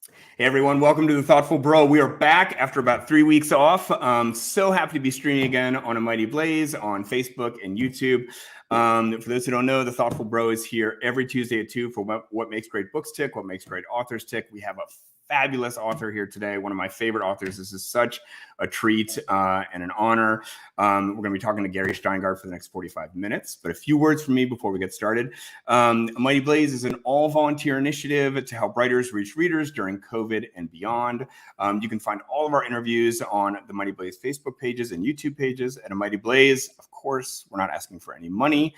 Hey everyone, welcome to The Thoughtful Bro. We are back after about 3 weeks off. So happy to be streaming again on A Mighty Blaze on Facebook and YouTube. For those who don't know, The Thoughtful Bro is here every Tuesday at 2 for what makes great books tick, what makes great authors tick. We have a fabulous author here today, one of my favorite authors. This is such a treat and an honor. We're going to be talking to Gary Shteyngart for the next 45 minutes. But a few words from me before we get started. Mighty Blaze is an all-volunteer initiative to help writers reach readers during COVID and beyond. You can find all of our interviews on the Mighty Blaze Facebook pages and YouTube pages. At A Mighty Blaze, of course, we're not asking for any money.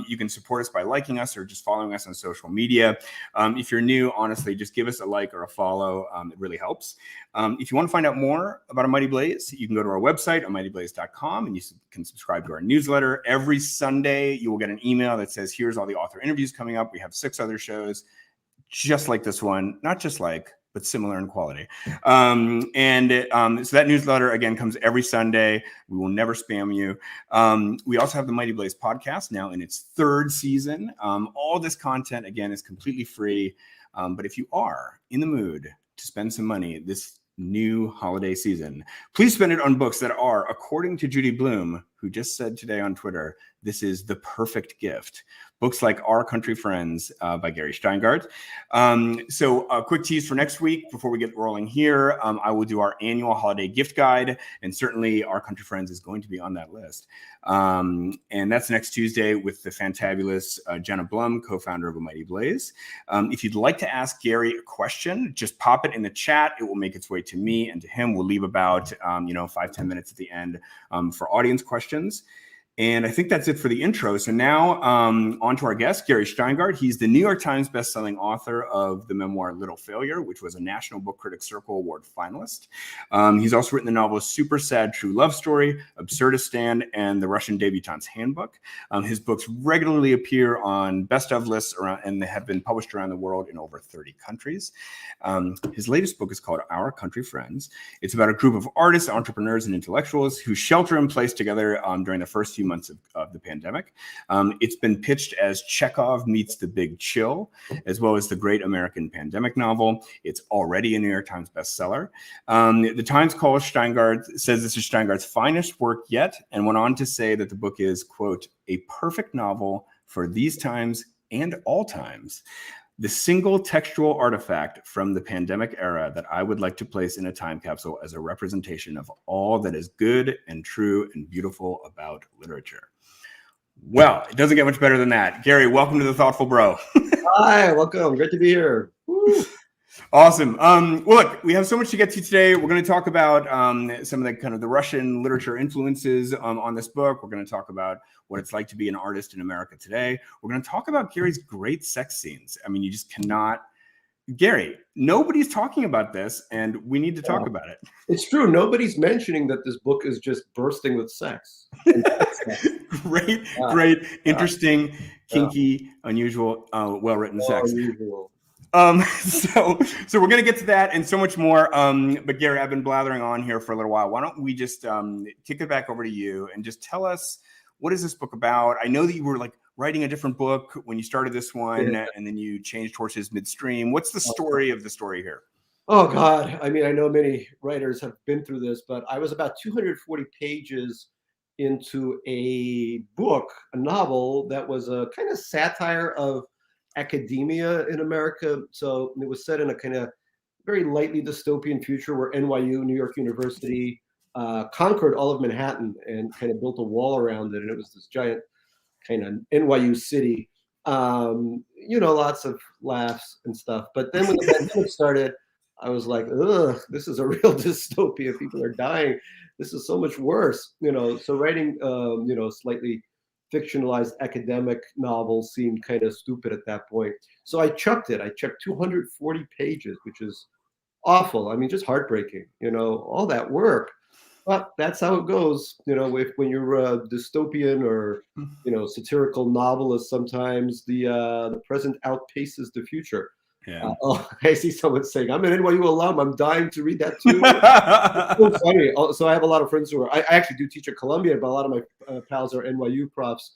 You can support us by liking us or just following us on social media. If you're new, honestly, just give us a like or a follow. It really helps. If you want to find out more about A Mighty Blaze, you can go to our website, amightyblaze.com, and you can subscribe to our newsletter. Every Sunday, you will get an email that says, here's all the author interviews coming up. We have 6 other shows just like this one, not just like, but similar in quality. So that newsletter, again, comes every Sunday. We will never spam you. We also have the Mighty Blaze podcast now in its 3rd season. All this content, again, is completely free. But if you are in the mood to spend some money this new holiday season, please spend it on books that are, according to Judy Blume, who just said today on Twitter, this is the perfect gift. Books like Our Country Friends by Gary Shteyngart. So a quick tease for next week before we get rolling here. I will do our annual holiday gift guide, and certainly Our Country Friends is going to be on that list. And that's next Tuesday with the fantabulous Jenna Blum, co-founder of A Mighty Blaze. If you'd like to ask Gary a question, just pop it in the chat. It will make its way to me and to him. We'll leave about 5-10 minutes at the end for audience questions. And I think that's it for the intro. So now on to our guest, Gary Shteyngart. He's the New York Times bestselling author of the memoir Little Failure, which was a National Book Critics Circle Award finalist. He's also written the novels Super Sad True Love Story, Absurdistan, and The Russian Debutante's Handbook. His books regularly appear on best of lists around, and they have been published around the world in over 30 countries. His latest book is called Our Country Friends. It's about a group of artists, entrepreneurs, and intellectuals who shelter in place together during the first few months of the pandemic. It's been pitched as Chekhov meets The Big Chill, as well as the great American pandemic novel. It's already a New York Times bestseller. The Times says this is Steingart's finest work yet, and went on to say that the book is, quote, a perfect novel for these times and all times. The single textual artifact from the pandemic era that I would like to place in a time capsule as a representation of all that is good and true and beautiful about literature. Well, it doesn't get much better than that. Gary, welcome to The Thoughtful Bro. Hi, welcome. Great to be here. Woo. Awesome. Well, look, we have so much to get to today. We're going to talk about some of the kind of the Russian literature influences on this book. We're going to talk about what it's like to be an artist in America today. We're going to talk about Gary's great sex scenes. I mean, you just cannot. Gary, nobody's talking about this, and we need to talk about it. It's true. Nobody's mentioning that this book is just bursting with sex. Great, interesting, kinky, unusual, well-written sex. Unusual. So we're going to get to that and so much more. But Gary, I've been blathering on here for a little while. Why don't we just kick it back over to you and just tell us, what is this book about? I know that you were like writing a different book when you started this one, and then you changed horses midstream. What's the story of the story here? Oh, God. I mean, I know many writers have been through this, but I was about 240 pages into a book, a novel that was a kind of satire of academia in America. So it was set in a kind of very lightly dystopian future where NYU, New York University, conquered all of Manhattan and kind of built a wall around it. And it was this giant kind of NYU city. Lots of laughs and stuff. But then when the pandemic started, I was like, ugh, this is a real dystopia. People are dying. This is so much worse. So writing, slightly fictionalized academic novels seemed kind of stupid at that point. So I chucked it. I chucked 240 pages, which is awful. I mean, just heartbreaking, all that work. But that's how it goes, when you're a dystopian or, satirical novelist, sometimes the present outpaces the future. Yeah. I see someone saying, I'm an NYU alum. I'm dying to read that too. It's so funny. So I have a lot of friends who are, I actually do teach at Columbia, but a lot of my pals are NYU profs.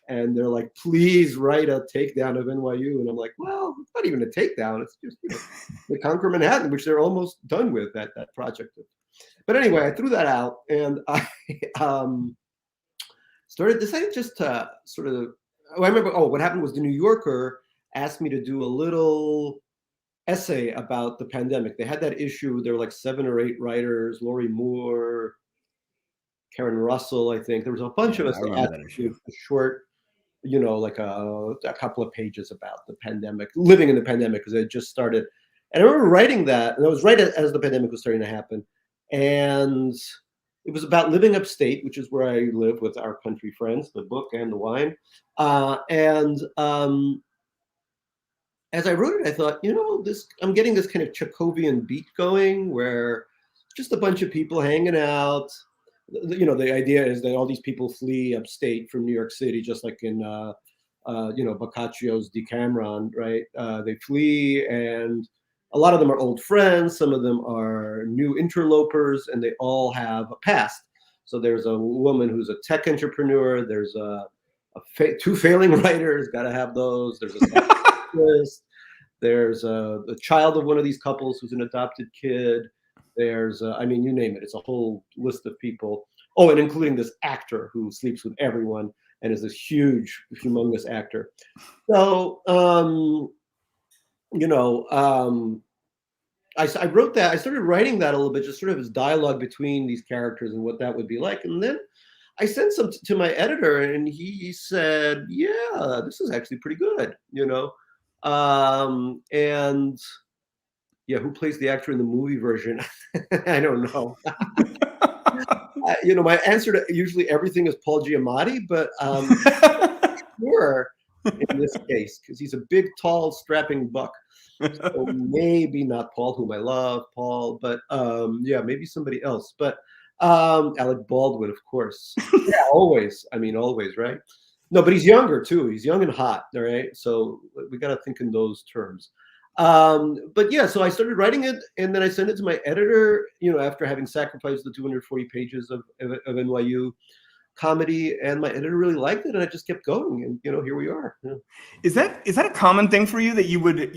and they're like, please write a takedown of NYU. And I'm like, well, it's not even a takedown. It's just, the Conquer Manhattan, which they're almost done with that project. But anyway, I threw that out, and I decided just to sort of, I remember, what happened was the New Yorker asked me to do a little essay about the pandemic. They had that issue. There were like 7 or 8 writers, Laurie Moore, Karen Russell, I think. There was a bunch of us that asked me to do a short, like a couple of pages about the pandemic, living in the pandemic, because it just started. And I remember writing that, and it was right as the pandemic was starting to happen. And it was about living upstate, which is where I live with our country friends, the book and the wine. As I wrote it, I thought, I'm getting this kind of Chekhovian beat going, where just a bunch of people hanging out. The idea is that all these people flee upstate from New York City, just like in, Boccaccio's Decameron, right? They flee, and a lot of them are old friends. Some of them are new interlopers, and they all have a past. So there's a woman who's a tech entrepreneur. There's 2 failing writers, got to have those. There's a satirist. There's the child of one of these couples who's an adopted kid. There's, you name it. It's a whole list of people. Oh, and including this actor who sleeps with everyone and is this huge, humongous actor. So, I wrote that. I started writing that a little bit, just sort of as dialogue between these characters and what that would be like. And then I sent some to my editor, and he said, "Yeah, this is actually pretty good," And yeah, who plays the actor in the movie version? I don't know. My answer to usually everything is Paul Giamatti, but sure in this case, because he's a big, tall, strapping buck. So maybe not Paul, whom I love, Paul, but maybe somebody else. But Alec Baldwin, of course. Yeah, always. Always, right? No, but he's younger too. He's young and hot, all right? So we got to think in those terms. But yeah, so I started writing it, and then I sent it to my editor, after having sacrificed the 240 pages of NYU comedy, and my editor really liked it, and I just kept going, and here we are. Yeah. Is that a common thing for you, that you would,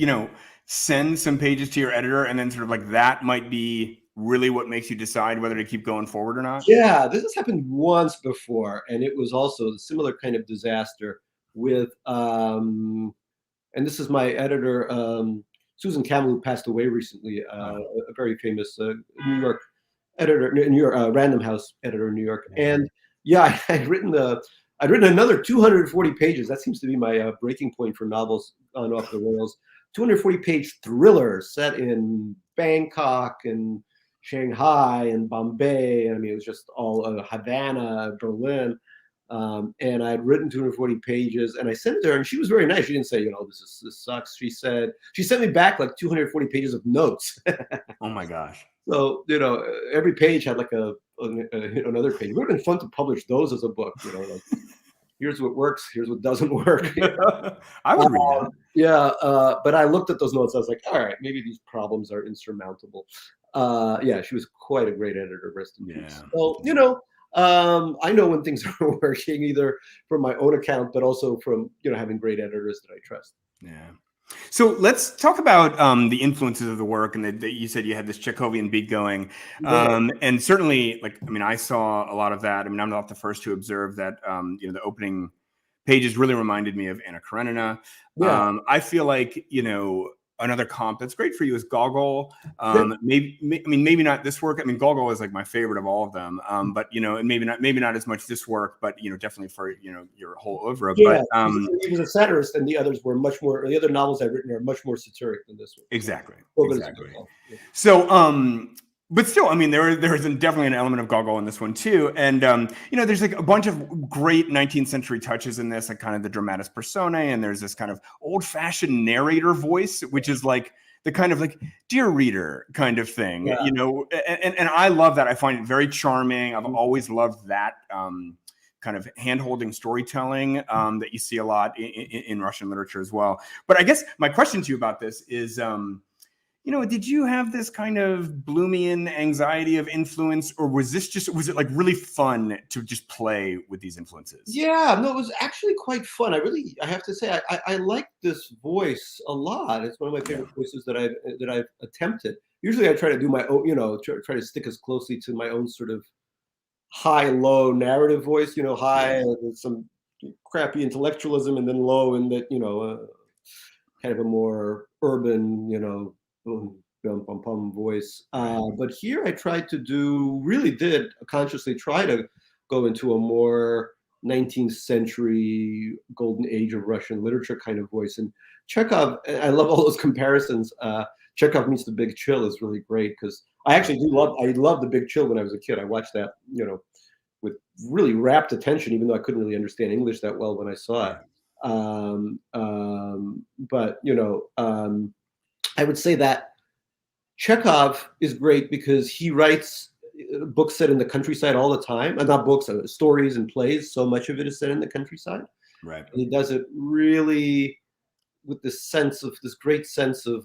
send some pages to your editor, and then sort of like that might be really what makes you decide whether to keep going forward or not? Yeah, this has happened once before, and it was also a similar kind of disaster with, and this is my editor, Susan Campbell, who passed away recently, a very famous New York editor, New York Random House editor in New York. And yeah, I'd written another 240 pages. That seems to be my breaking point for novels on off the rails. 240-page thriller set in Bangkok and Shanghai and Bombay. It was just all Havana, Berlin. And I had written 240 pages, and I sent it to her, and she was very nice. She didn't say, this sucks. She sent me back like 240 pages of notes. Oh my gosh. So, every page had like another page. It would have been fun to publish those as a book, like, here's what works, here's what doesn't work. I would read that. Yeah, but I looked at those notes. I was like, all right, maybe these problems are insurmountable. She was quite a great editor, rest in peace. So, I know when things are working, either from my own account, but also from, having great editors that I trust. Yeah. So let's talk about the influences of the work, and that you said you had this Chekhovian beat going. And certainly, I saw a lot of that. I'm not the first to observe that, the opening pages really reminded me of Anna Karenina. Yeah. I feel like, another comp that's great for you is Gogol. Maybe not this work. Gogol is like my favorite of all of them. But and maybe not as much this work, but definitely for your whole oeuvre. Yeah, but he was a satirist, and the others were much more. The other novels I've written are much more satiric than this one. Exactly. Yeah. So, but still, there is definitely an element of Gogol in this one too. And, there's like a bunch of great 19th century touches in this, like kind of the dramatis personae. And there's this kind of old fashioned narrator voice, which is like the kind of like, dear reader kind of thing, and I love that. I find it very charming. I've always loved that, kind of hand-holding storytelling that you see a lot in Russian literature as well. But I guess my question to you about this is, did you have this kind of Bloomian anxiety of influence, or was it like really fun to just play with these influences? Yeah, no, it was actually quite fun. I have to say, I like this voice a lot. It's one of my favorite voices that I've attempted. Usually I try to do my own, try to stick as closely to my own sort of high-low narrative voice, high with some crappy intellectualism, and then low in that, kind of a more urban, boom, bum, pum, pum voice. But here I really did consciously try to go into a more 19th century golden age of Russian literature kind of voice. And Chekhov, I love all those comparisons. Chekhov meets The Big Chill is really great, because I love The Big Chill when I was a kid. I watched that, with really rapt attention, even though I couldn't really understand English that well when I saw it. But I would say that Chekhov is great because he writes books set in the countryside all the time, and not books, stories and plays. So much of it is set in the countryside, right? And he does it really with this great sense of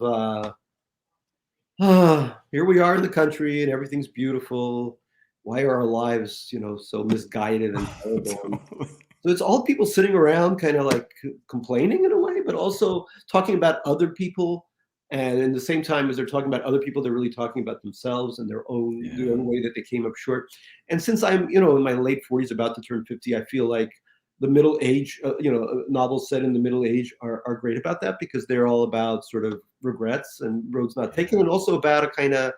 here we are in the country and everything's beautiful. Why are our lives, so misguided and terrible? So it's all people sitting around kind of like complaining in a way, but also talking about other people. And in the same time as they're talking about other people, they're really talking about themselves and their own way that they came up short. And since I'm, in my late 40s, about to turn 50, I feel like the middle age, novels set in the middle age are great about that, because they're all about sort of regrets and roads not taken, and also about a kind of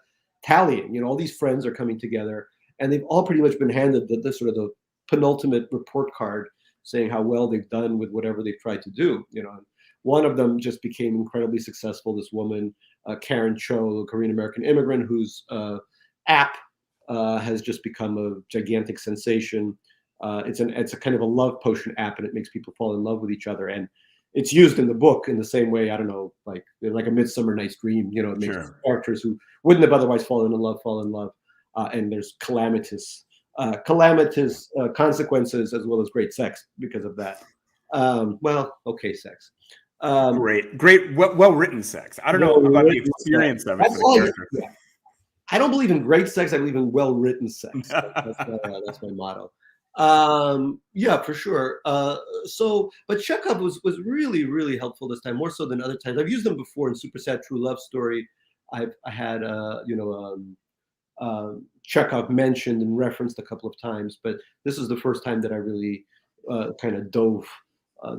tallying. All these friends are coming together, and they've all pretty much been handed the sort of the penultimate report card saying how well they've done with whatever they've tried to do. One of them just became incredibly successful. This woman, Karen Cho, a Korean American immigrant, whose app has just become a gigantic sensation. It's a kind of a love potion app, and it makes people fall in love with each other. And it's used in the book in the same way, I don't know, like A Midsummer Night's Dream. It makes characters who wouldn't have otherwise fallen in love fall in love. And there's calamitous consequences, as well as great sex because of that. Okay, sex. Great, well-written sex. I don't know about the experience of it. I don't believe in great sex. I believe in well-written sex. That's my motto. For sure. But Chekhov was really, really helpful this time, more so than other times. I've used them before in Super Sad True Love Story. I had Chekhov mentioned and referenced a couple of times, but this is the first time that I really kind of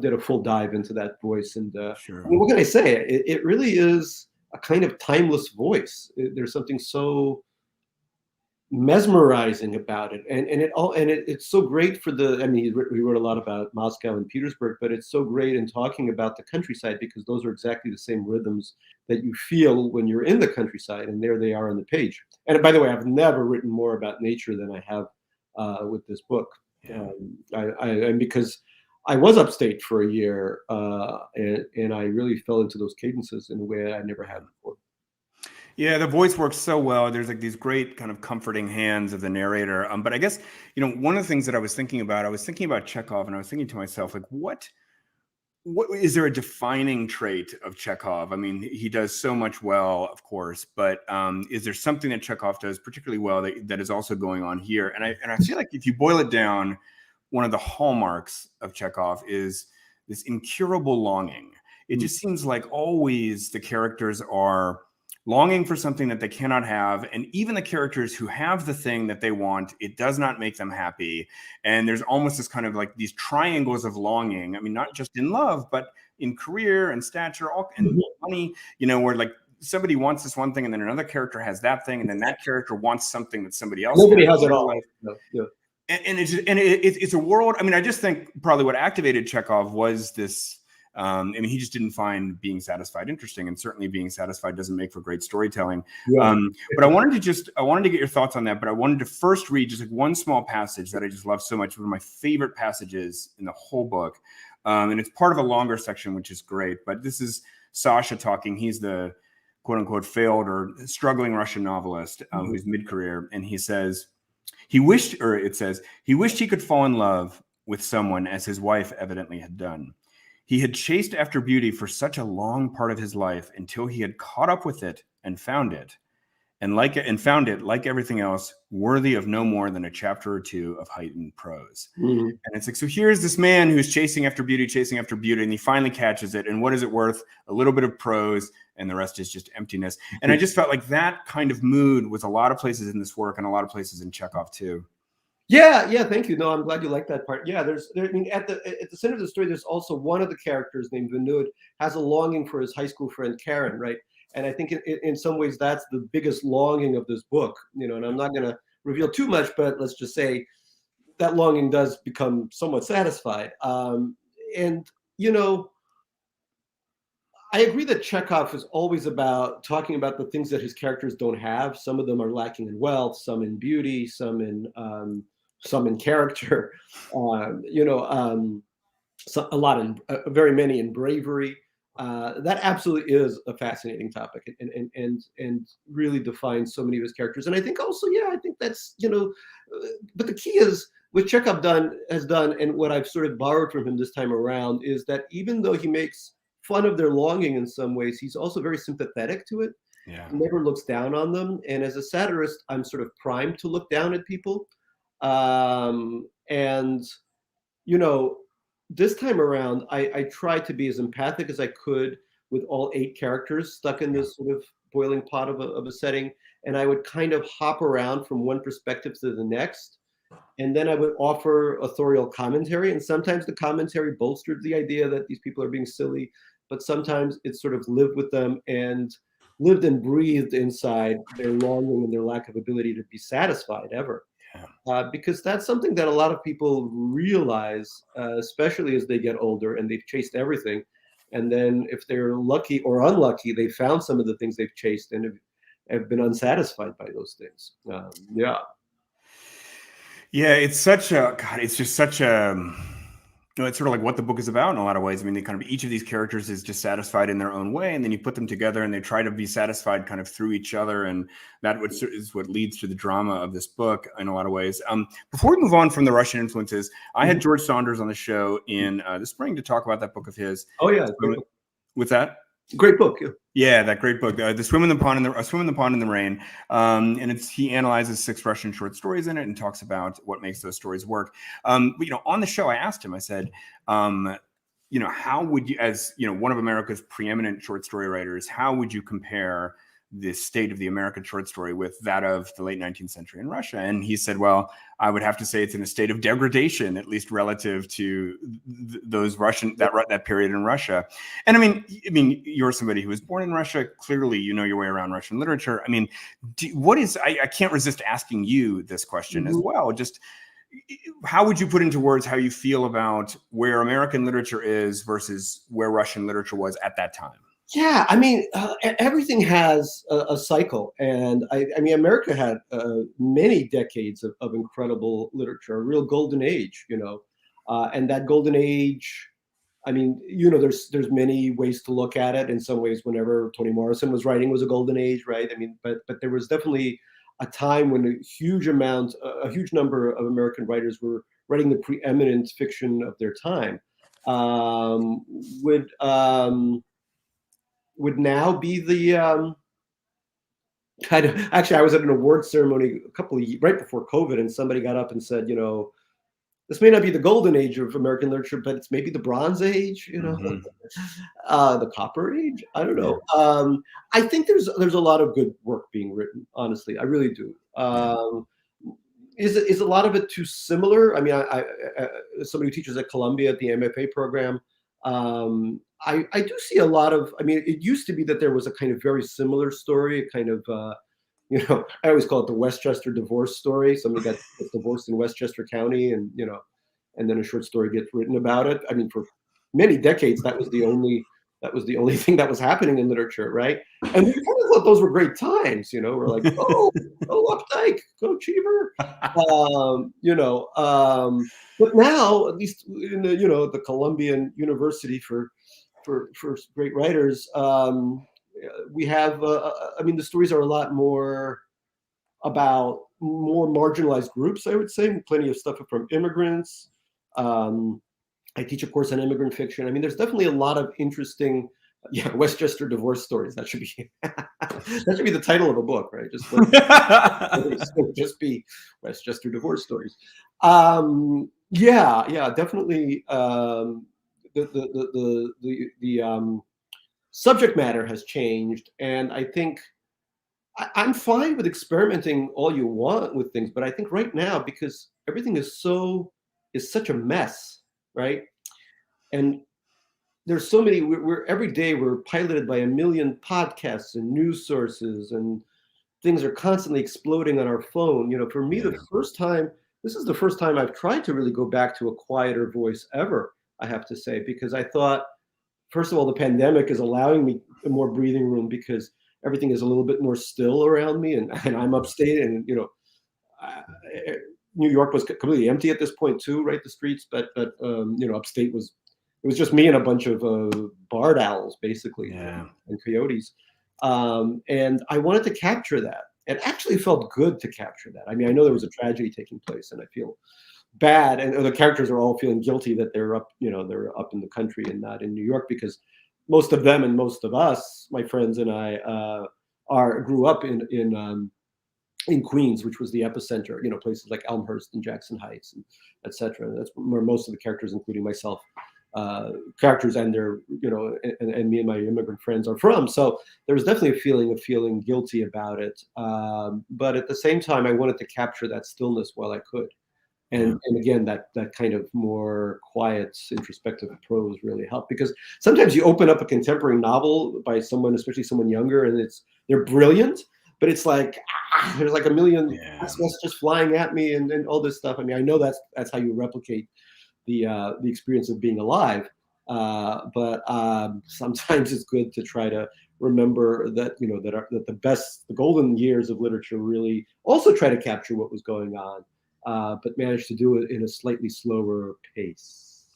did a full dive into that voice. And what can I say? It really is a kind of timeless voice. There's something so mesmerizing about it, and it's so great for he wrote a lot about Moscow and Petersburg, but it's so great in talking about the countryside, because those are exactly the same rhythms that you feel when you're in the countryside, and there they are on the page. And by the way, I've never written more about nature than I have with this book. And because I was upstate for a year, and I really fell into those cadences in a way I never had before. Yeah, the voice works so well. There's like these great kind of comforting hands of the narrator. But I guess, one of the things that I was thinking about Chekhov, and I was thinking to myself, like, what is there a defining trait of Chekhov? I mean, he does so much well, of course, but is there something that Chekhov does particularly well that is also going on here? And I feel like if you boil it down, one of the hallmarks of Chekhov is this incurable longing. It just seems like always the characters are longing for something that they cannot have. And even the characters who have the thing that they want, it does not make them happy. And there's almost this kind of like these triangles of longing. I mean, not just in love, but in career and stature, and money, where like somebody wants this one thing, and then another character has that thing, and then that character wants something that somebody else Nobody has it all. And it's a world. I mean, I just think probably what activated Chekhov was this. He just didn't find being satisfied interesting, and certainly being satisfied doesn't make for great storytelling. But I wanted to get your thoughts on that. But I wanted to first read just like one small passage that I just love so much. One of my favorite passages in the whole book, and it's part of a longer section, which is great. But this is Sasha talking. He's the quote unquote failed or struggling Russian novelist who's mid-career, and he says he wished he could fall in love with someone as his wife evidently had done. He had chased after beauty for such a long part of his life until he had caught up with it and found it. And found it, like everything else, worthy of no more than a chapter or two of heightened prose. Mm-hmm. And it's like, so here's this man who's chasing after beauty, and he finally catches it. And what is it worth? A little bit of prose, and the rest is just emptiness. And I just felt like that kind of mood was a lot of places in this work and a lot of places in Chekhov too. Yeah, thank you. No, I'm glad you like that part. Yeah, I mean, at the center of the story, there's also one of the characters named Vanud has a longing for his high school friend Karen, right? And I think in some ways that's the biggest longing of this book, and I'm not going to reveal too much, but let's just say that longing does become somewhat satisfied. And, I agree that Chekhov is always about talking about the things that his characters don't have. Some of them are lacking in wealth, some in beauty, some in character, very many in bravery. That absolutely is a fascinating topic, and really defines so many of his characters. And I think also, I think that's but the key is what Chekhov has done, and what I've sort of borrowed from him this time around is that even though he makes fun of their longing in some ways, he's also very sympathetic to it. Yeah. He never looks down on them. And as a satirist, I'm sort of primed to look down at people. This time around, I tried to be as empathic as I could with all 8 characters stuck in this sort of boiling pot of a setting. And I would kind of hop around from one perspective to the next. And then I would offer authorial commentary. And sometimes the commentary bolstered the idea that these people are being silly, but sometimes it sort of lived with them and lived and breathed inside their longing and their lack of ability to be satisfied ever. Because that's something that a lot of people realize, especially as they get older and they've chased everything. And then if they're lucky or unlucky, they found some of the things they've chased and have been unsatisfied by those things. Yeah, it's just such a, it's sort of like what the book is about in a lot of ways. I mean, they kind of, each of these characters is dissatisfied in their own way, and then you put them together and they try to be satisfied kind of through each other. And that is what leads to the drama of this book in a lot of ways. Before we move on from the Russian influences, I had George Saunders on the show in the spring to talk about that book of his. Oh, yeah. With that? Great book. Yeah, that great book, The Swim in the Pond in the Rain. And he analyzes 6 Russian short stories in it and talks about what makes those stories work. But, on the show, I asked him, I said, how would you, as, one of America's preeminent short story writers, how would you compare the state of the American short story with that of the late 19th century in Russia? And he said, well, I would have to say it's in a state of degradation, at least relative to those that period in Russia. And I mean, you're somebody who was born in Russia. Clearly, you know your way around Russian literature. I mean, I can't resist asking you this question as well. Just how would you put into words how you feel about where American literature is versus where Russian literature was at that time? Yeah, I mean, everything has a cycle, and I mean, America had many decades of incredible literature, a real golden age, and that golden age. I mean, there's many ways to look at it. In some ways, whenever Toni Morrison was writing, was a golden age, right? I mean, but there was definitely a time when a huge number of American writers were writing the preeminent fiction of their time. Would now be the kind of, actually, I was at an award ceremony right before COVID, and somebody got up and said, this may not be the golden age of American literature, but it's maybe the Bronze Age, the Copper Age. I don't know. I think there's a lot of good work being written. Honestly, I really do. Is a lot of it too similar? I mean, I somebody who teaches at Columbia at the MFA program. I do see a lot of, I mean, it used to be that there was a kind of very similar story, a kind of, I always call it the Westchester divorce story. Somebody got divorced in Westchester County and then a short story gets written about it. I mean, for many decades, that was the only thing that was happening in literature, right? And we kind of thought those were great times, we're like, go Updike, go Cheever, but now, at least in the Columbian University for great writers, we have, I mean, the stories are a lot more about more marginalized groups, I would say. Plenty of stuff from immigrants, I teach a course on immigrant fiction. I mean, there's definitely a lot of interesting, yeah, Westchester divorce stories. That should be that should be the title of a book, right? Just be Westchester divorce stories. Yeah, definitely. The subject matter has changed, and I think I'm fine with experimenting all you want with things, but I think right now, because everything is such a mess, right? And there's so many. We're every day we're piloted by a million podcasts and news sources, and things are constantly exploding on our phone. For me, this is the first time I've tried to really go back to a quieter voice ever, I have to say, because I thought, first of all, the pandemic is allowing me more breathing room because everything is a little bit more still around me, and I'm upstate, and uh, New York was completely empty at this point too, right? The streets, but upstate it was just me and a bunch of barred owls, basically, and coyotes. And I wanted to capture that. It actually felt good to capture that. I mean, I know there was a tragedy taking place, and I feel bad, and the characters are all feeling guilty that they're up in the country and not in New York, because most of them and most of us, my friends and I, grew up in Queens, which was the epicenter. Places like Elmhurst and Jackson Heights, and etc. That's where most of the characters, including myself, characters and their and me and my immigrant friends are from. So there was definitely a feeling of feeling guilty about it, but at the same time I wanted to capture that stillness while I could, and again that kind of more quiet introspective prose really helped, because sometimes you open up a contemporary novel by someone, especially someone younger, and they're brilliant, but it's like there's like a million messages flying at me, and all this stuff. I mean, I know that's how you replicate the experience of being alive, but sometimes it's good to try to remember that that the golden years of literature really also try to capture what was going on, but managed to do it in a slightly slower pace.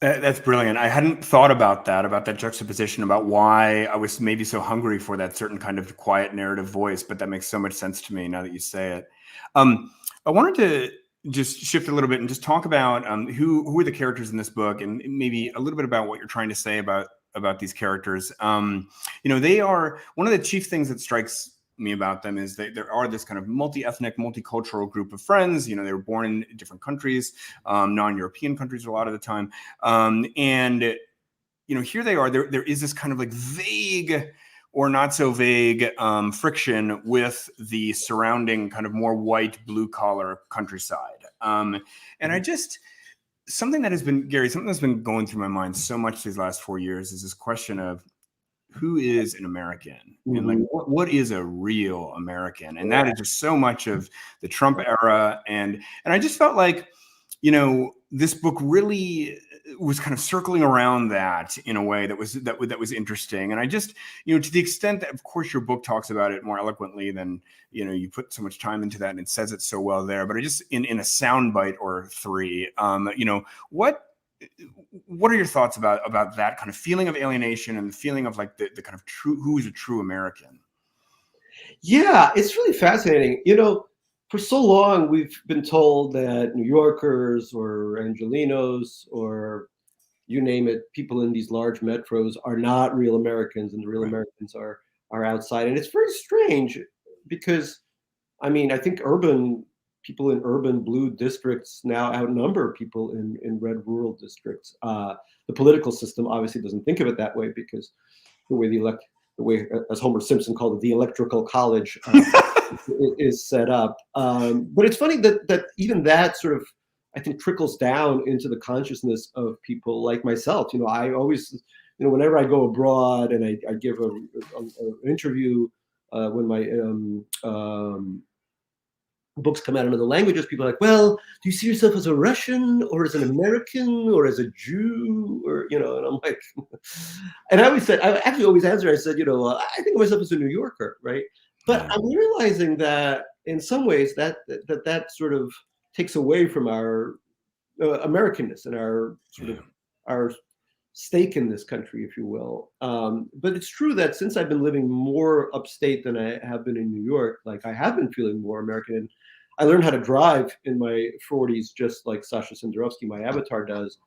That's brilliant. I hadn't thought about that juxtaposition, about why I was maybe so hungry for that certain kind of quiet narrative voice, but that makes so much sense to me now that you say it. I wanted to just shift a little bit and just talk about who are the characters in this book, and maybe a little bit about what you're trying to say about these characters. They are, one of the chief things that strikes me about them is that there are this kind of multi-ethnic, multicultural group of friends. They were born in different countries, non-European countries a lot of the time. And here they are, there is this kind of like vague or not so vague friction with the surrounding kind of more white, blue collar countryside. And I just, something that's been going through my mind so much these last 4 years is this question of who is an American, and like what is a real American? And that is just so much of the Trump era. And I just felt like, this book really was kind of circling around that in a way that was interesting. And I just, to the extent that, of course, your book talks about it more eloquently than, you put so much time into that, and it says it so well there. But I just, in a soundbite or three, what are your thoughts about that kind of feeling of alienation and the feeling of like the kind of who is a true American? Yeah, it's really fascinating. For so long, we've been told that New Yorkers or Angelenos or you name it, people in these large metros are not real Americans, and the real Americans are outside. And it's very strange because, I mean, I think people in urban blue districts now outnumber people in red rural districts. The political system obviously doesn't think of it that way, because the way, as Homer Simpson called it, the electoral college is set up. But it's funny that even that sort of, I think, trickles down into the consciousness of people like myself. I always, whenever I go abroad and I give an interview, when my books come out in other languages, people are like, well, do you see yourself as a Russian or as an American or as a Jew, or, and I'm like, and I actually always answer, I said, I think of myself as a New Yorker, right? But I'm realizing that in some ways that sort of takes away from our Americanness and our sort of our stake in this country, if you will. But it's true that since I've been living more upstate than I have been in New York, like I have been feeling more American. And I learned how to drive in my 40s, just like Sasha Senderovsky, my avatar, does.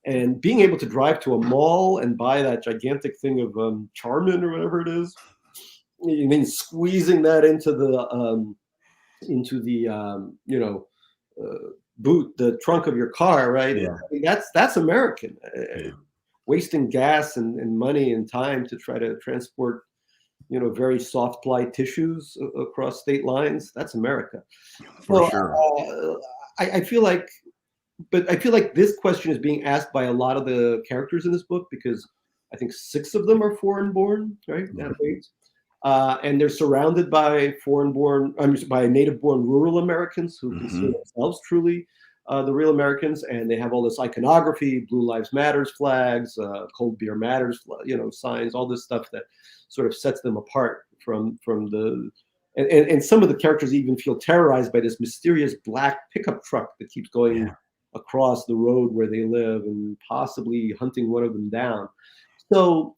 And being able to drive to a mall and buy that gigantic thing of Charmin or whatever it is, and then squeezing that into the boot, the trunk of your car, right? Yeah. I mean, that's American. Yeah. Wasting gas and money and time to try to transport, very soft ply tissues across state lines. That's America. For sure. I feel like this question is being asked by a lot of the characters in this book, because I think 6 of them are foreign born, right? And they're surrounded by by native born rural Americans who consider themselves truly the real Americans. And they have all this iconography, Blue Lives Matters flags, Cold Beer Matters, signs, all this stuff that sort of sets them apart from the, and some of the characters even feel terrorized by this mysterious black pickup truck that keeps going across the road where they live and possibly hunting one of them down. So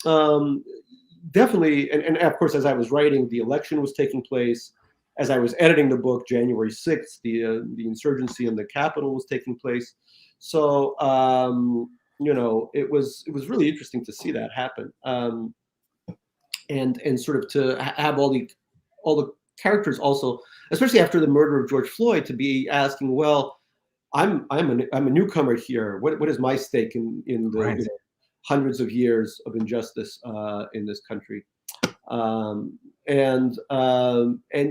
definitely, and of course, as I was writing, the election was taking place. As I was editing the book, January 6th, the insurgency in the Capitol was taking place. So it was really interesting to see that happen, and sort of to have all the characters also, especially after the murder of George Floyd, to be asking, well, I'm a newcomer here. What is my stake in the hundreds of years of injustice in this country? And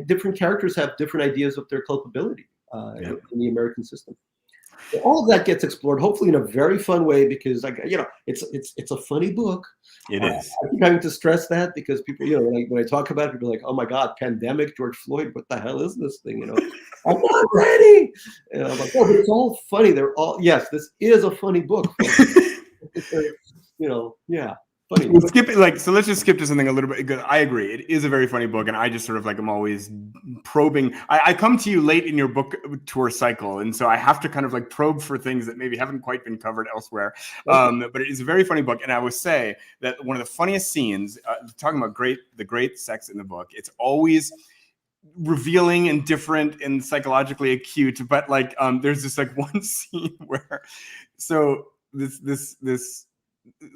different characters have different ideas of their culpability in the American system. So all of that gets explored, hopefully in a very fun way, because it's a funny book. It is. I keep having to stress that, because people, when I talk about it, people are like, "Oh my God, pandemic, George Floyd, what the hell is this thing?" I'm not ready. And I'm like, "Oh, but it's all funny. They're all this is a funny book." Funny. We'll skip it, so let's just skip to something a little bit good. I agree. It is a very funny book, and I just sort of I'm always probing. I come to you late in your book tour cycle, and so I have to kind of probe for things that maybe haven't quite been covered elsewhere. But it is a very funny book, and I would say that one of the funniest scenes, talking about the great sex in the book, it's always revealing and different and psychologically acute. But there's this one scene where, so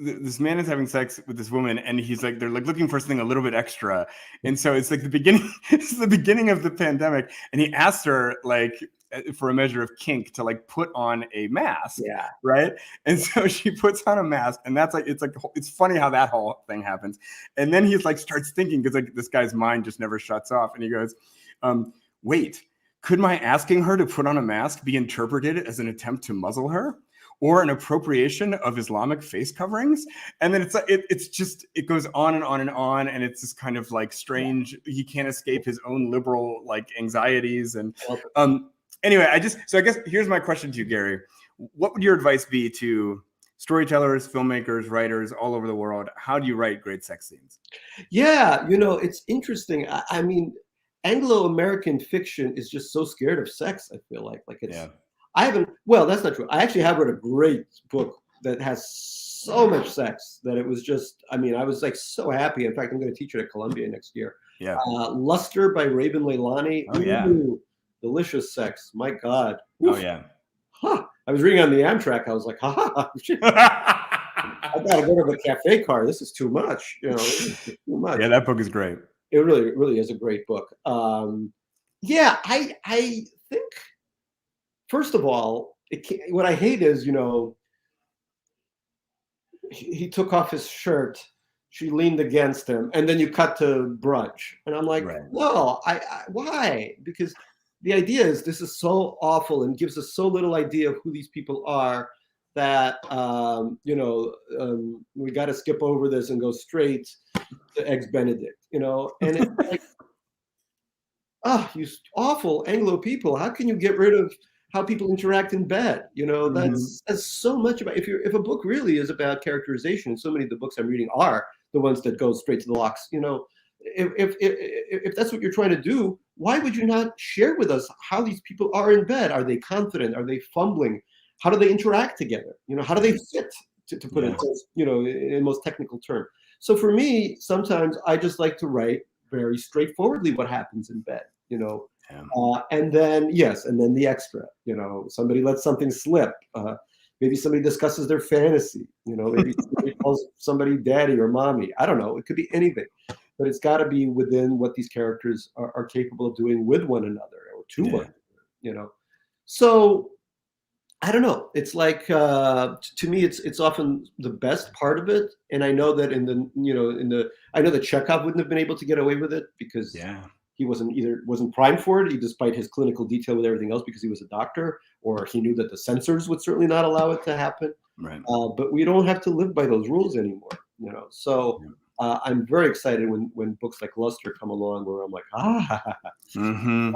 this man is having sex with this woman, and he's they're looking for something a little bit extra, and so it's the beginning. It's the beginning of the pandemic, and he asks her for a measure of kink to put on a mask, right? And so she puts on a mask, and that's it's funny how that whole thing happens. And then he's starts thinking, because this guy's mind just never shuts off, and he goes, "Wait, could my asking her to put on a mask be interpreted as an attempt to muzzle her, or an appropriation of Islamic face coverings?" And then it goes on and on and on, and it's this kind of strange. He can't escape his own liberal anxieties, and anyway, I guess here's my question to you, Gary. What would your advice be to storytellers, filmmakers, writers all over the world? How do you write great sex scenes? Yeah, it's interesting. I mean, Anglo-American fiction is just so scared of sex. I feel like it's. Yeah. I haven't. Well, that's not true. I actually have read a great book that has so much sex that it was just. I mean, I was so happy. In fact, I'm going to teach it at Columbia next year. Yeah. Luster by Rabin Leilani. Oh yeah. Delicious sex. My God. Oof. Oh yeah. Huh. I was reading on the Amtrak. I was like, ha. I gotta go to the cafe car. This is too much. Too much. Yeah, that book is great. It really is a great book. Yeah, I think. First of all, what I hate is, he took off his shirt, she leaned against him, and then you cut to brunch. And I'm like, no, why? Because the idea is this is so awful and gives us so little idea of who these people are that, we got to skip over this and go straight to Eggs Benedict, and it's you awful Anglo people. How can you get rid of how people interact in bed? That's so much about. If a book really is about characterization, and so many of the books I'm reading are the ones that go straight to the locks. If that's what you're trying to do, why would you not share with us how these people are in bed? Are they confident? Are they fumbling? How do they interact together? How do they fit? To put it, in most technical term. So for me, sometimes I just like to write very straightforwardly what happens in bed. And then the extra, somebody lets something slip, Maybe somebody discusses their fantasy. Maybe somebody calls somebody daddy or mommy. I don't know. It could be anything, but it's got to be within what these characters are capable of doing with one another or to one another. So I don't know. It's like to me, it's often the best part of it. And I know that I know that Chekhov wouldn't have been able to get away with it because he wasn't primed for it, despite his clinical detail with everything else, because he was a doctor, or he knew that the censors would certainly not allow it to happen. Right. But we don't have to live by those rules anymore. So I'm very excited when books like Luster come along, where I'm like, and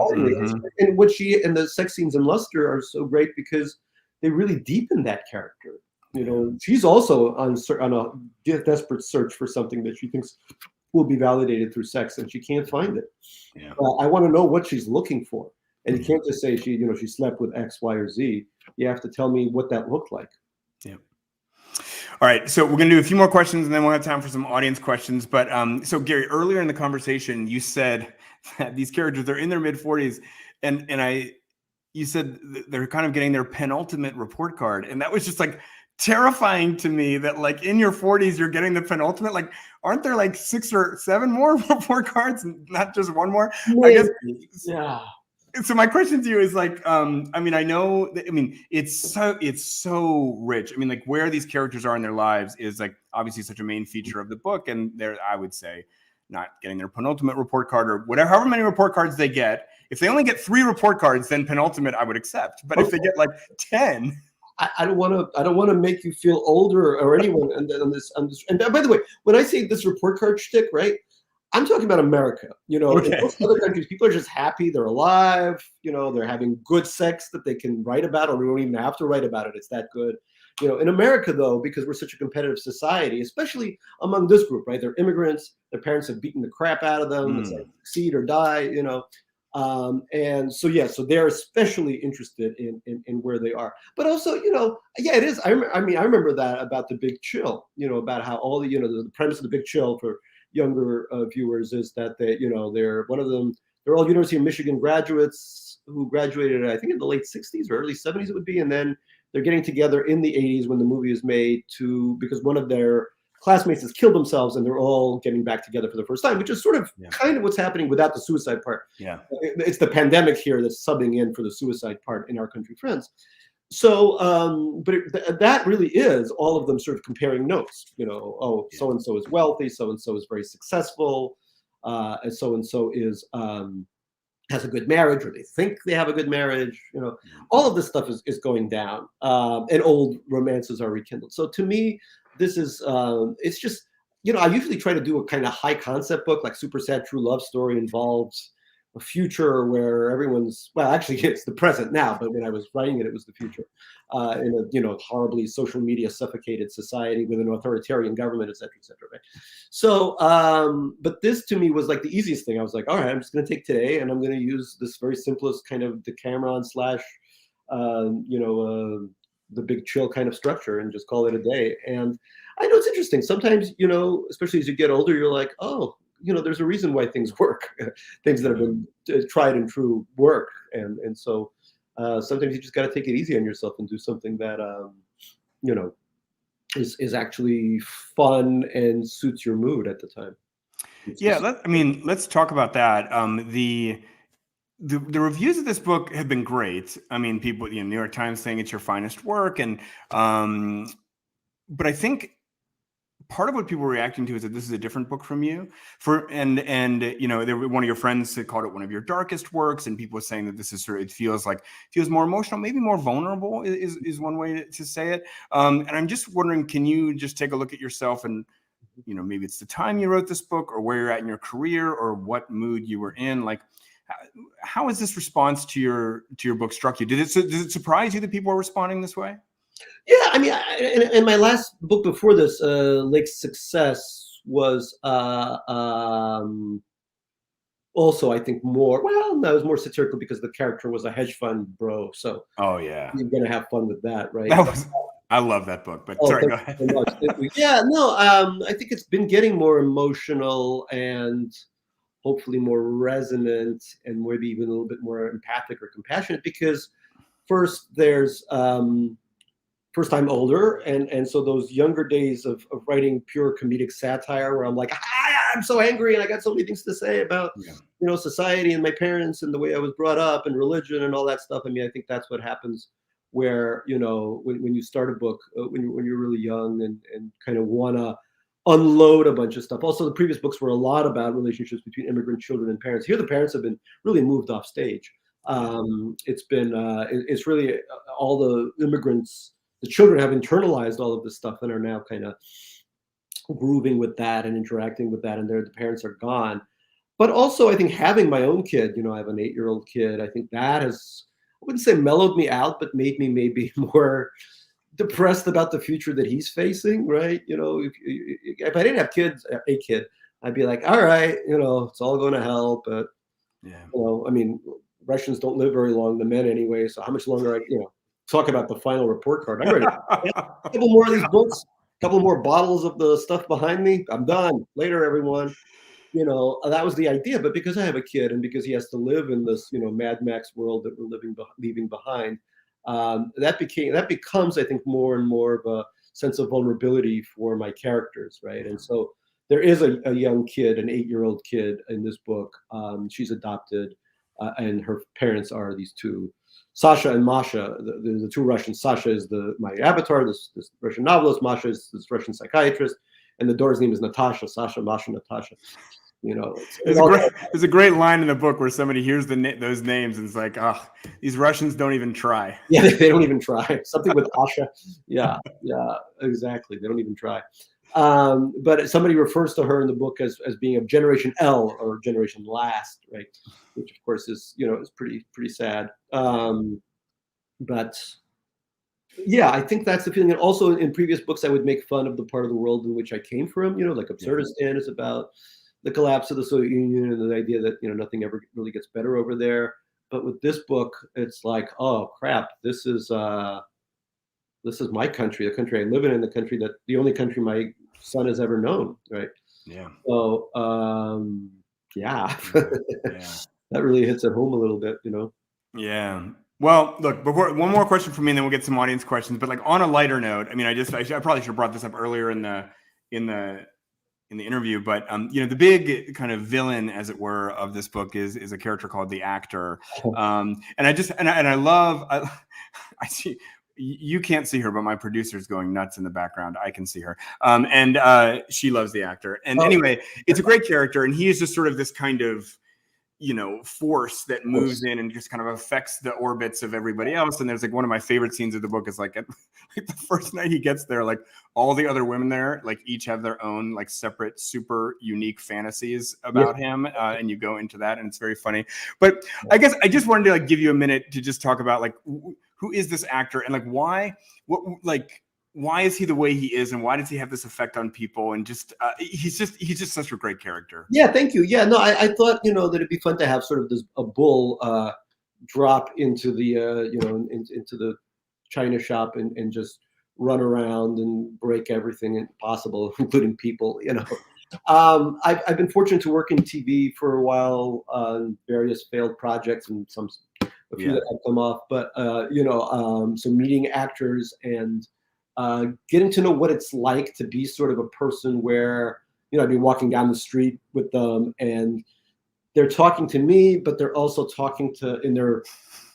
the sex scenes in Luster are so great because they really deepen that character. She's also on a desperate search for something that she thinks will be validated through sex, and she can't find it. I want to know what she's looking for, and you can't just say she slept with X, Y, or Z. You have to tell me what that looked like. Yeah. All right, so we're going to do a few more questions, and then we'll have time for some audience questions. But so Gary, earlier in the conversation, you said that these characters, they're in their mid-40s, and you said they're kind of getting their penultimate report card, and that was just like terrifying to me. That like in your 40s, you're getting the penultimate. Like, aren't there like 6 or 7 more report cards, not just one more? Maybe. I guess. Yeah. So my question to you is like, I mean, I know that, I mean, it's so rich. I mean, like where these characters are in their lives is like obviously such a main feature of the book. And they're, I would say, not getting their penultimate report card or whatever, however many report cards they get. If they only get 3 report cards, then penultimate I would accept. But if they get like 10, I don't want to make you feel older or anyone. On this. And by the way, when I say this report card shtick, right? I'm talking about America. In most other countries, people are just happy they're alive. They're having good sex that they can write about, or we don't even have to write about it. It's that good. In America, though, because we're such a competitive society, especially among this group, right? They're immigrants. Their parents have beaten the crap out of them. It's like succeed or die. And so they're especially interested in where they are. But also, it is. I remember that about The Big Chill. About how all the premise of The Big Chill for younger viewers is that they're one of them. They're all University of Michigan graduates who graduated, I think, in the late 60s or early 70s it would be, and then they're getting together in the 80s when the movie is made because one of their classmates has killed themselves, and they're all getting back together for the first time, which is sort of kind of what's happening without the suicide part. Yeah, it's the pandemic here that's subbing in for the suicide part in Our Country Friends. So, that really is all of them sort of comparing notes. So and so is wealthy, so and so is very successful, and so is has a good marriage, or they think they have a good marriage. All of this stuff is going down, and old romances are rekindled. So to me, this is it's just I usually try to do a kind of high concept book, like Super Sad True Love Story involves a future where everyone's, well, actually it's the present now, but when I was writing it, it was the future, in a horribly social media suffocated society with an authoritarian government, et cetera, right? So, but this to me was like the easiest thing. I was like, all right, I'm just going to take today and I'm going to use this very simplest kind of Decameron / The Big Chill kind of structure and just call it a day. And I know it's interesting. Sometimes, especially as you get older, you're like, oh, there's a reason why things work. Things that have been tried and true work. And so sometimes you just got to take it easy on yourself and do something that, is actually fun and suits your mood at the time. Let's talk about that. The reviews of this book have been great. I mean, people, New York Times saying it's your finest work. And, but I think part of what people were reacting to is that this is a different book from you. One of your friends called it one of your darkest works, and people were saying that this is it feels more emotional, maybe more vulnerable is one way to say it. And I'm just wondering, can you just take a look at yourself and, maybe it's the time you wrote this book, or where you're at in your career, or what mood you were in? Like, how has this response to your book struck you? Did it surprise you that people are responding this way? Yeah, I mean, in my last book before this, Lake Success, was also, I think, more, well, no, it was more satirical because the character was a hedge fund bro. So, you're gonna have fun with that, right? I love that book, but sorry, go ahead. I think it's been getting more emotional and hopefully more resonant and maybe even a little bit more empathic or compassionate, because first there's first time older, and so those younger days of writing pure comedic satire, where I'm like, I'm so angry and I got so many things to say about society and my parents and the way I was brought up and religion and all that stuff. I mean, I think that's what happens where when you start a book when you're really young and kind of wanna unload a bunch of stuff. Also, the previous books were a lot about relationships between immigrant children and parents. Here, the parents have been really moved off stage. It's really all the immigrants, the children have internalized all of this stuff and are now kind of grooving with that and interacting with that, and the parents are gone. But also, I think having my own kid, I have an 8-year-old kid, I think that has, I wouldn't say mellowed me out, but made me maybe more depressed about the future that he's facing, right? If I didn't have a kid, I'd be like, all right, it's all going to hell. But, I mean, Russians don't live very long, the men anyway. So how much longer talk about the final report card. I'm ready. A couple more of these books, a couple more bottles of the stuff behind me. I'm done. Later, everyone. That was the idea. But because I have a kid and because he has to live in this, Mad Max world that we're leaving behind, that becomes, I think, more and more of a sense of vulnerability for my characters, right? And so there is a young kid, an 8-year-old kid in this book. She's adopted, and her parents are these two, Sasha and Masha, the two Russians. Sasha is my avatar, this Russian novelist. Masha is this Russian psychiatrist, and the daughter's name is Natasha. Sasha, Masha, Natasha. There's a great line in the book where somebody hears those names and it's like, these Russians don't even try. Yeah, they don't even try. Something with Asha. Yeah, exactly. They don't even try. But somebody refers to her in the book as being of Generation L, or Generation Last, right? Which of course is is pretty sad. But yeah, I think that's the feeling. And also in previous books, I would make fun of the part of the world in which I came from. Like Absurdistan is about the collapse of the Soviet Union and the idea that nothing ever really gets better over there. But with this book, it's like, oh crap, this is my country, the country I live in, and the only country my son has ever known, right? Yeah. So that really hits at home a little bit, Yeah. Well, look, before one more question from me, and then we'll get some audience questions. But like on a lighter note, I mean, I probably should have brought this up earlier in the interview, but the big kind of villain, as it were, of this book is a character called the Actor, and I see, you can't see her, but my producer's going nuts in the background. I can see her, and she loves the Actor. And anyway, it's a great character, and he is just sort of this kind of force that moves in and just kind of affects the orbits of everybody else. And there's like one of my favorite scenes of the book is like the first night he gets there, like all the other women there, like each have their own like separate, super unique fantasies about him. And you go into that and it's very funny. But I guess I just wanted to like give you a minute to just talk about like, who is this actor and like, why is he the way he is, and why does he have this effect on people? And just he's just such a great character. Yeah, thank you. Yeah, no, I thought that it'd be fun to have sort of a bull drop into the into the china shop and just run around and break everything possible, including people. I've been fortunate to work in TV for a while on various failed projects and a few that have come off. But so meeting actors and getting to know what it's like to be sort of a person where, I'd be walking down the street with them and they're talking to me, but they're also talking in their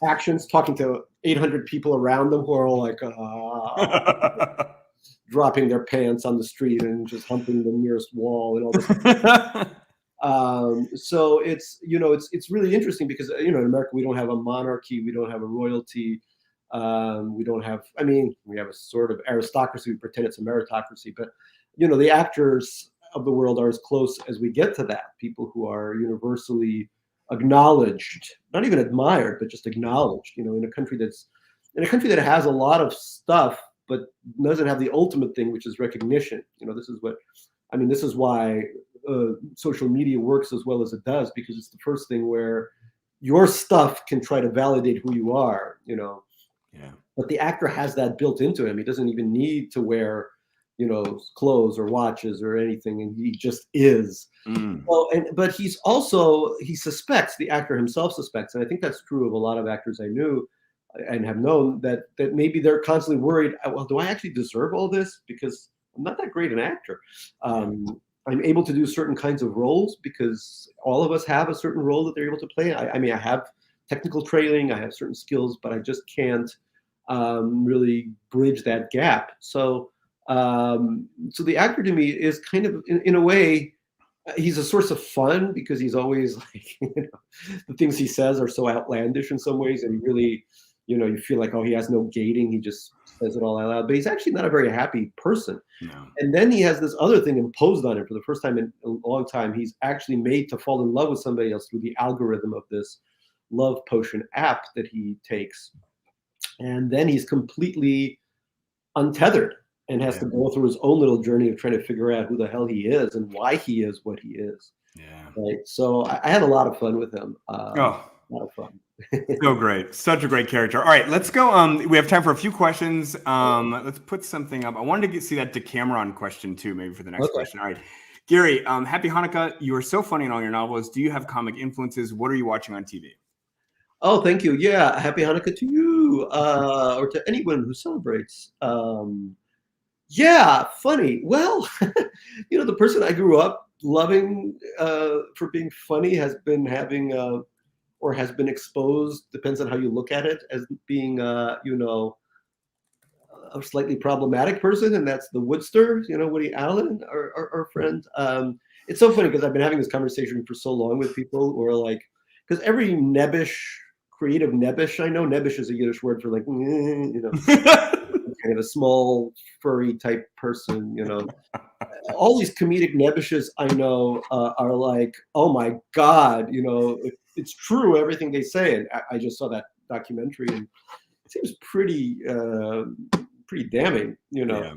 actions, talking to 800 people around them who are all like, dropping their pants on the street and just humping the nearest wall and all this. So it's really interesting because, in America, we don't have a monarchy. We don't have a royalty. We don't have, we have a sort of aristocracy. We pretend it's a meritocracy, but the actors of the world are as close as we get to that. People who are universally acknowledged, not even admired, but just acknowledged. In a country that has a lot of stuff, but doesn't have the ultimate thing, which is recognition. This is why social media works as well as it does, because it's the first thing where your stuff can try to validate who you are. Yeah. But the actor has that built into him. He doesn't even need to wear, clothes or watches or anything, and he just is. Well, but he suspects, the actor himself suspects, and I think that's true of a lot of actors I knew, and have known that maybe they're constantly worried, well, do I actually deserve all this? Because I'm not that great an actor. I'm able to do certain kinds of roles because all of us have a certain role that they're able to play. I mean, I have technical training, I have certain skills, but I just can't really bridge that gap. So the actor to me is kind of, in a way, he's a source of fun because he's always like, the things he says are so outlandish in some ways, and he really, you feel like, oh, he has no gating, he just says it all out loud. But he's actually not a very happy person. No. And then he has this other thing imposed on him for the first time in a long time. He's actually made to fall in love with somebody else through the algorithm of this love potion app that he takes. And then he's completely untethered and has to go through his own little journey of trying to figure out who the hell he is and why he is what he is. Yeah. Right. So I had a lot of fun with him. A lot of fun. So great. Such a great character. All right, let's go. We have time for a few questions. Let's put something up. I wanted to see that Decameron question too, maybe for the next question. All right. Gary, happy Hanukkah. You are so funny in all your novels. Do you have comic influences? What are you watching on TV? Oh, thank you. Yeah. Happy Hanukkah to you, or to anyone who celebrates. Yeah, funny. Well, the person I grew up loving for being funny has been having or has been exposed, depends on how you look at it, as being a slightly problematic person, and that's the Woodster, Woody Allen, our friend. It's so funny because I've been having this conversation for so long with people who are like, because every creative nebbish I know, nebbish is a Yiddish word for like, kind of a small, furry type person, all these comedic nebbishes I know are like, oh my God, it's true, everything they say. And I just saw that documentary and it seems pretty damning, Yeah.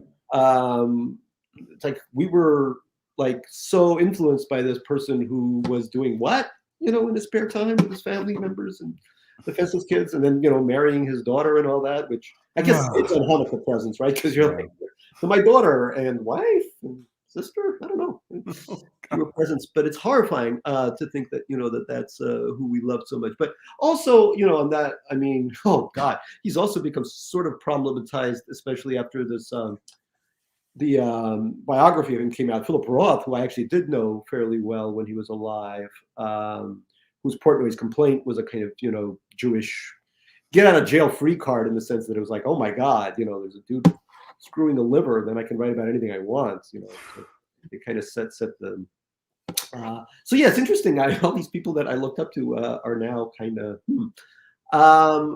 It's like we were like so influenced by this person who was doing what, in his spare time with his family members and the fences kids, and then, marrying his daughter and all that, which I guess it's on Hanukkah presents, right? Because you're like, so my daughter and wife and sister, I don't know, your presents, but it's horrifying to think that, that's who we love so much. But also, on that, I mean, oh God, he's also become sort of problematized, especially after this, the biography of him came out. Philip Roth, who I actually did know fairly well when he was alive, whose Portnoy's complaint was a kind of, Jewish get out of jail free card, in the sense that it was like, oh my God, there's a dude screwing the liver, then I can write about anything I want, So it kind of sets the. So yeah, it's interesting. All these people that I looked up to are now kind of.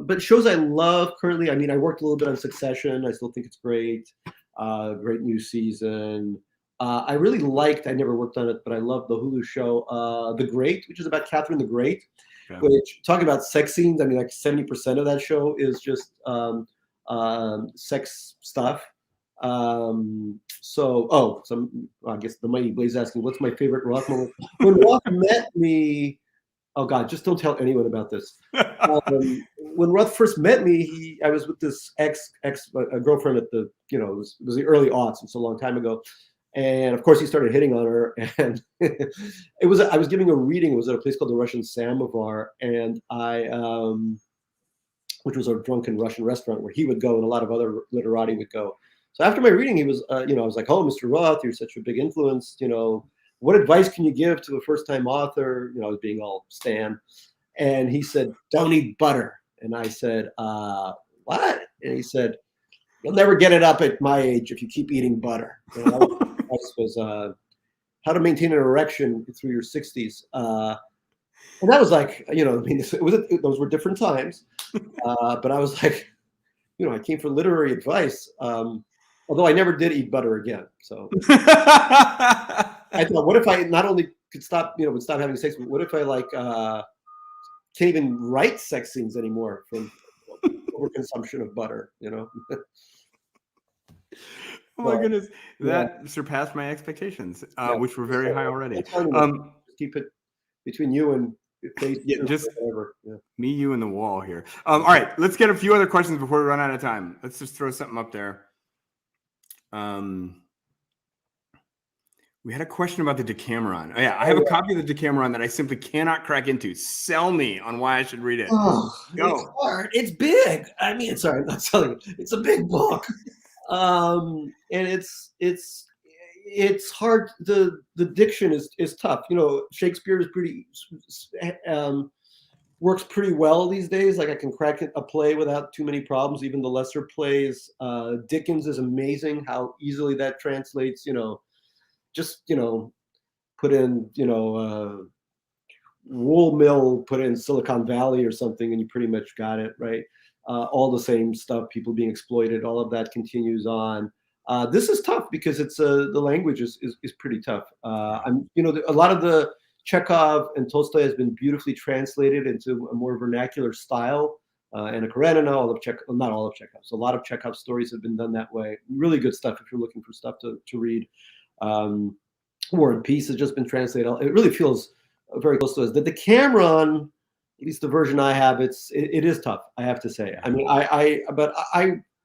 But shows I love currently. I mean, I worked a little bit on Succession. I still think it's great. Great new season. I really liked. I never worked on it, but I love the Hulu show, The Great, which is about Catherine the Great. Okay. Which, talking about sex scenes, I mean, like 70% of that show is just sex stuff. So I guess the Mighty Blaze asking, what's my favorite Roth moment? When Roth met me, oh God, just don't tell anyone about this. When Roth first met me, I was with this ex girlfriend at the, it was the early aughts, it's a long time ago. And of course, he started hitting on her, and I was giving a reading. It was at a place called the Russian Samovar, and which was a drunken Russian restaurant where he would go, and a lot of other literati would go. So after my reading, he was, I was like, oh, Mr. Roth, you're such a big influence. What advice can you give to a first-time author? I was being all Stan, and he said, don't eat butter. And I said, what? And he said, you'll never get it up at my age if you keep eating butter. Was how to maintain an erection through your 60s. And that was like, I mean, those were different times. But I was like, I came for literary advice. Although I never did eat butter again. So I thought, what if I not only could stop, would stop having sex, but what if I can't even write sex scenes anymore from overconsumption of butter, Oh my goodness, that surpassed my expectations, which were very high already. Keep it between you and just whatever. Me, you, and the wall here. All right, let's get a few other questions before we run out of time. Let's just throw something up there. We had a question about the Decameron. Oh, yeah, I have a copy of the Decameron that I simply cannot crack into. Sell me on why I should read it. Oh, Go. it's hard. It's big. I mean, sorry, I'm not selling it. It's a big book. And it's hard. The diction is tough. You know, Shakespeare is pretty works pretty well these days. Like I can crack a play without too many problems, even the lesser plays. Dickens is amazing how easily that translates. You know, just put in wool mill, put in Silicon Valley or something, and you pretty much got it right. All the same stuff, people being exploited, all of that continues on. This is tough because it's the language is pretty tough. A lot of the Chekhov and Tolstoy has been beautifully translated into a more vernacular style. Anna Karenina, not all of Chekhov. So a lot of Chekhov stories have been done that way. Really good stuff if you're looking for stuff to read. War and Peace has just been translated. It really feels very close to us. The Decameron, at least the version I have, it is tough, I have to say. I mean,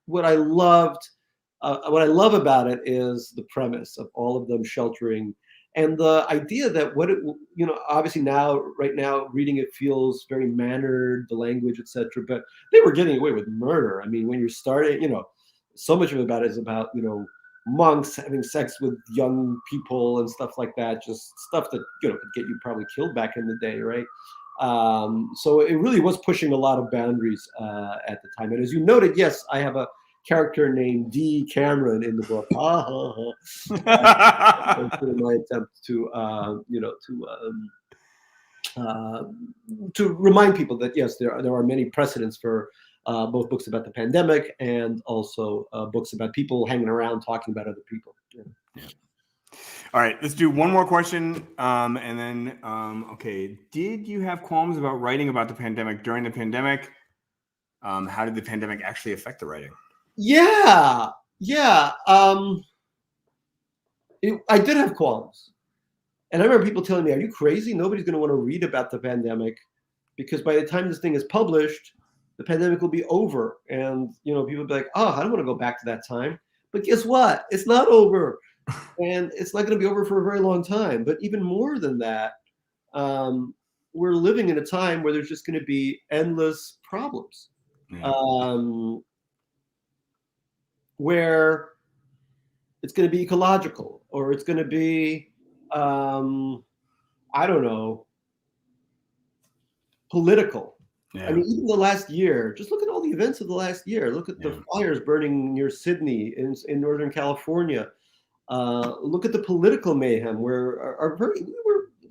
what I love about it is the premise of all of them sheltering, and the idea that obviously right now reading it feels very mannered, the language, etc. But they were getting away with murder. I mean, when you're starting, so much of it is about monks having sex with young people and stuff like that, just stuff that could get you probably killed back in the day, right? So it really was pushing a lot of boundaries at the time. And as you noted, yes, I have a character named Decameron in the book. My attempt to remind people that yes, there are many precedents for both books about the pandemic and also books about people hanging around talking about other people. Yeah. All right, let's do one more question. And then, okay, did you have qualms about writing about the pandemic during the pandemic? How did the pandemic actually affect the writing? Yeah. I did have qualms. And I remember people telling me, are you crazy? Nobody's going to want to read about the pandemic because by the time this thing is published, the pandemic will be over. And, people will be like, oh, I don't want to go back to that time. But guess what? It's not over. And it's not going to be over for a very long time. But even more than that, we're living in a time where there's just going to be endless problems. Yeah. Where it's going to be ecological, or it's going to be, I don't know, political. Yeah. I mean, even the last year, just look at all the events of the last year. Look at the fires burning near Sydney in Northern California. Look at the political mayhem where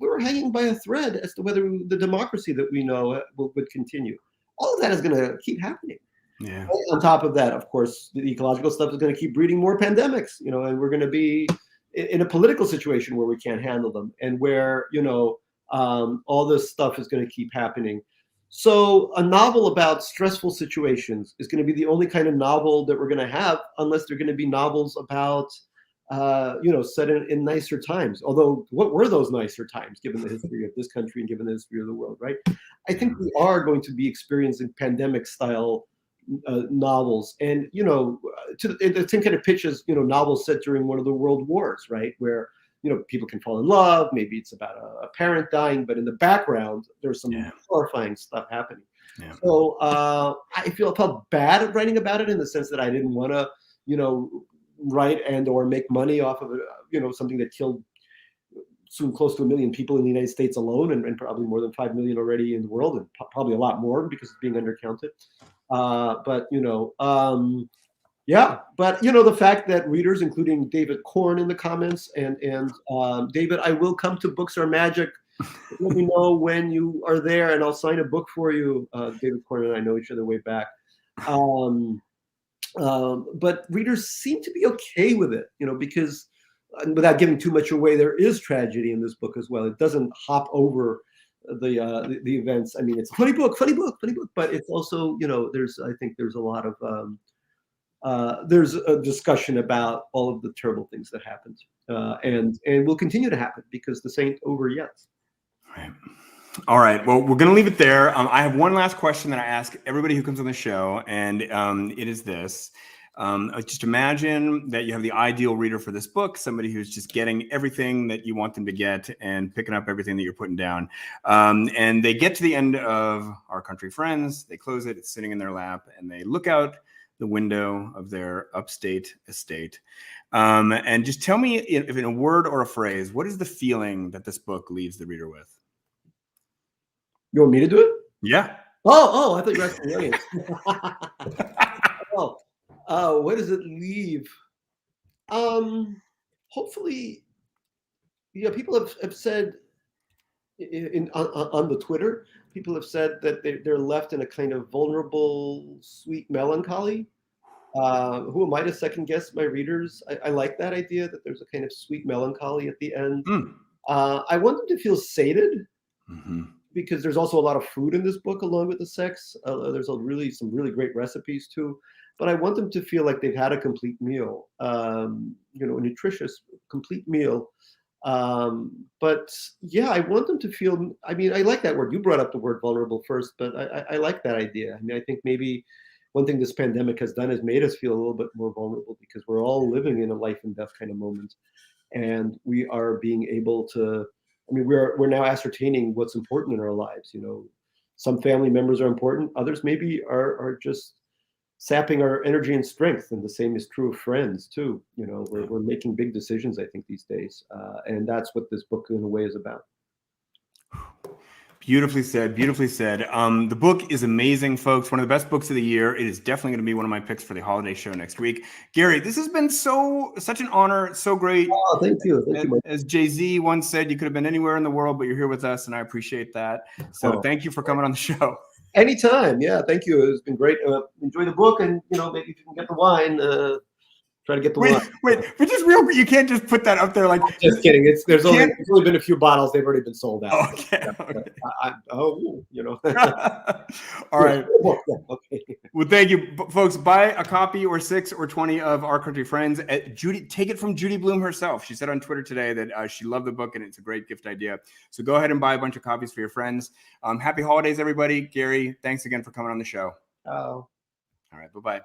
we were hanging by a thread as to whether the democracy that we know would continue. All of that is going to keep happening. Yeah. On top of that, of course, the ecological stuff is going to keep breeding more pandemics, and we're going to be in a political situation where we can't handle them, and where, all this stuff is going to keep happening. So a novel about stressful situations is going to be the only kind of novel that we're going to have, unless they're going to be novels about, set in nicer times. Although, what were those nicer times, given the history of this country and given the history of the world, right? I think we are going to be experiencing pandemic-style novels, and the same kind of pitches, novels set during one of the world wars, right, where people can fall in love. Maybe it's about a parent dying, but in the background there's some horrifying stuff happening. Yeah. So I felt bad at writing about it, in the sense that I didn't want to write and or make money off of something that killed soon close to 1 million people in the United States alone, and probably more than 5 million already in the world, and probably a lot more because it's being undercounted. But the fact that readers, including David Korn in the comments, and David, I will come to Books Are Magic. Let me know when you are there, and I'll sign a book for you. David Korn and I know each other way back. But readers seem to be okay with it, because without giving too much away, there is tragedy in this book as well. It doesn't hop over the events. I mean, it's a funny book, but it's also, I think there's a lot of there's a discussion about all of the terrible things that happened, and will continue to happen, because this ain't over yet. Right. All right. Well, we're going to leave it there. I have one last question that I ask everybody who comes on the show, and it is this. Just imagine that you have the ideal reader for this book, somebody who's just getting everything that you want them to get and picking up everything that you're putting down. And they get to the end of Our Country Friends, they close it, it's sitting in their lap, and they look out the window of their upstate estate. And just tell me, if in a word or a phrase, what is the feeling that this book leaves the reader with? You want me to do it? Yeah. Oh, I thought you were asking the audience. What does it leave? Hopefully, people have said on the Twitter, people have said that they're left in a kind of vulnerable, sweet melancholy. Who am I to second guess my readers? I like that idea that there's a kind of sweet melancholy at the end. I want them to feel sated, because there's also a lot of food in this book along with the sex. There's some really great recipes too. But I want them to feel like they've had a complete meal, a nutritious, complete meal. But yeah, I want them to feel, I like that word. You brought up the word vulnerable first, but I like that idea. I think maybe one thing this pandemic has done is made us feel a little bit more vulnerable, because we're all living in a life and death kind of moment. And we are being able to, we're now ascertaining what's important in our lives. Some family members are important. Others maybe are just sapping our energy and strength. And the same is true of friends too. We're making big decisions, I think, these days. And that's what this book in a way is about. Beautifully said. Beautifully said. The book is amazing, folks. One of the best books of the year. It is definitely going to be one of my picks for the holiday show next week. Gary, this has been such an honor. So great. Oh, thank you. Thank you. As Jay-Z once said, you could have been anywhere in the world, but you're here with us, and I appreciate that. So thank you for coming on the show. Anytime. Yeah, thank you. It's been great. Enjoy the book, and maybe if you can get the wine, try to get the wine. Wait, but just real quick, you can't just put that up there like. Just kidding. There's only been a few bottles. They've already been sold out. Okay. All right. Yeah, okay. Well, thank you, folks. Buy a copy or 6 or 20 of Our Country Friends. Take it from Judy Blume herself. She said on Twitter today that she loved the book and it's a great gift idea. So go ahead and buy a bunch of copies for your friends. Happy holidays, everybody. Gary, thanks again for coming on the show. Oh. All right. Bye-bye.